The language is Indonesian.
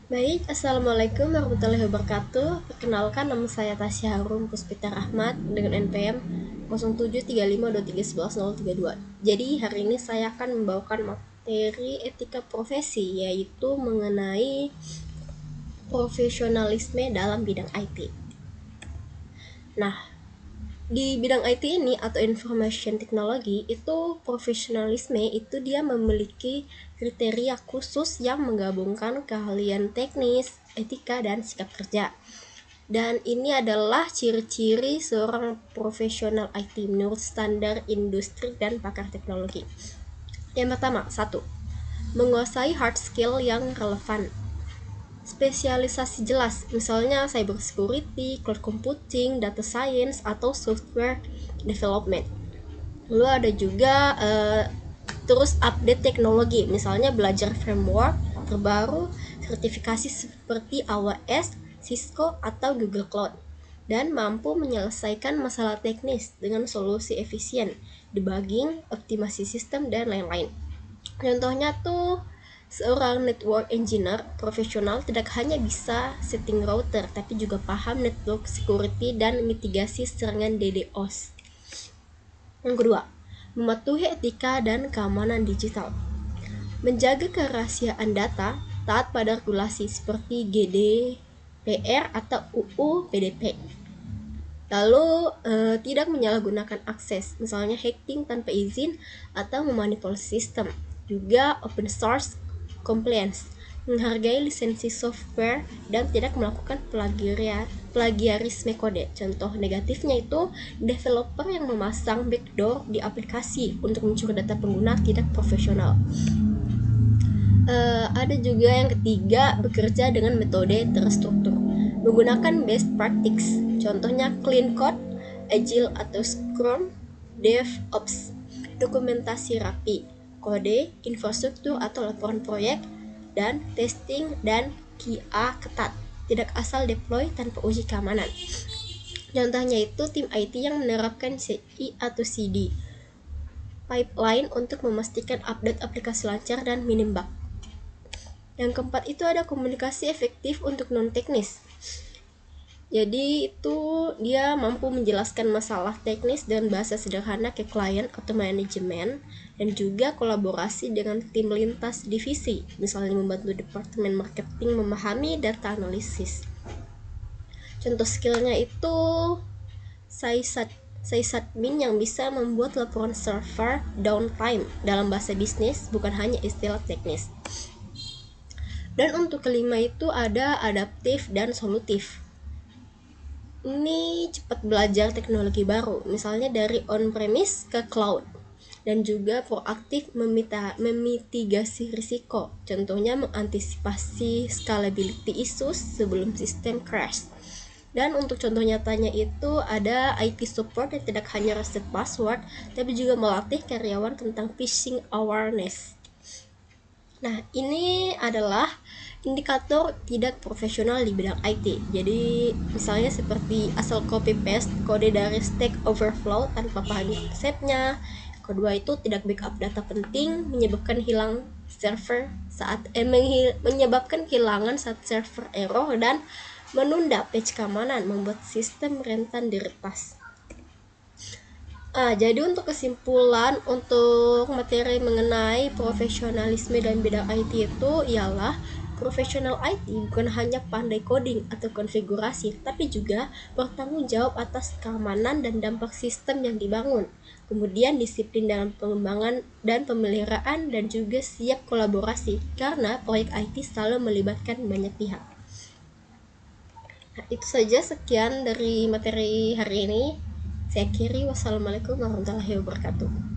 Baik, Assalamualaikum warahmatullahi wabarakatuh. Perkenalkan, nama saya Tasya Harum Puspita Rahmat dengan NPM 073523111032. Jadi hari ini saya akan membawakan materi etika profesi, yaitu mengenai profesionalisme dalam bidang IT. Nah, di bidang IT ini atau information technology itu profesionalisme itu dia memiliki kriteria khusus yang menggabungkan keahlian teknis, etika, dan sikap kerja. Dan ini adalah ciri-ciri seorang profesional IT menurut standar industri dan pakar teknologi. Yang pertama, 1. Menguasai hard skill yang relevan. Spesialisasi jelas, misalnya cyber security, cloud computing, data science, atau software development. Lalu ada juga terus update teknologi, misalnya belajar framework terbaru, sertifikasi seperti AWS, Cisco, atau Google Cloud, dan mampu menyelesaikan masalah teknis dengan solusi efisien, debugging, optimasi sistem, dan lain-lain. Contohnya tuh seorang network engineer profesional tidak hanya bisa setting router, tapi juga paham network security dan mitigasi serangan DDoS. Yang kedua, mematuhi etika dan keamanan digital. Menjaga kerahasiaan data, taat pada regulasi seperti GDPR atau UU PDP. Lalu tidak menyalahgunakan akses, misalnya hacking tanpa izin atau memanipulasi sistem. Juga open source compliance, menghargai lisensi software dan tidak melakukan plagiarisme kode. Contoh negatifnya itu developer yang memasang backdoor di aplikasi untuk mencuri data pengguna tidak profesional. Ada juga yang ketiga, bekerja dengan metode terstruktur, menggunakan best practice, contohnya clean code, agile atau scrum, DevOps, dokumentasi rapi, kode, infrastruktur atau laporan proyek, dan testing dan QA ketat, tidak asal deploy tanpa uji keamanan. Contohnya itu tim IT yang menerapkan CI atau CD, pipeline untuk memastikan update aplikasi lancar dan minim bug. Yang keempat itu ada komunikasi efektif untuk non-teknis. Jadi itu dia mampu menjelaskan masalah teknis dengan bahasa sederhana ke klien atau manajemen, dan juga kolaborasi dengan tim lintas divisi, misalnya membantu departemen marketing memahami data analisis. Contoh skillnya itu sysadmin yang bisa membuat laporan server downtime dalam bahasa bisnis, bukan hanya istilah teknis. Dan untuk kelima itu ada adaptif dan solutif. Ini cepat belajar teknologi baru, misalnya dari on-premise ke cloud, dan juga proaktif memitigasi risiko, contohnya mengantisipasi scalability issues sebelum sistem crash. Dan untuk contoh nyatanya itu ada IT support yang tidak hanya reset password, tapi juga melatih karyawan tentang phishing awareness. Nah, ini adalah indikator tidak profesional di bidang IT. Jadi, misalnya seperti asal copy paste kode dari Stack Overflow tanpa paham konsepnya. Kedua itu tidak backup data penting, menyebabkan menyebabkan kehilangan saat server error, dan menunda patch keamanan, membuat sistem rentan diretas. Jadi untuk kesimpulan untuk materi mengenai profesionalisme dalam bidang IT itu ialah profesional IT bukan hanya pandai coding atau konfigurasi, tapi juga bertanggung jawab atas keamanan dan dampak sistem yang dibangun. Kemudian disiplin dalam pengembangan dan pemeliharaan, dan juga siap kolaborasi karena proyek IT selalu melibatkan banyak pihak. Nah, itu saja, sekian dari materi hari ini. Saya akhiri, wassalamualaikum warahmatullahi wabarakatuh.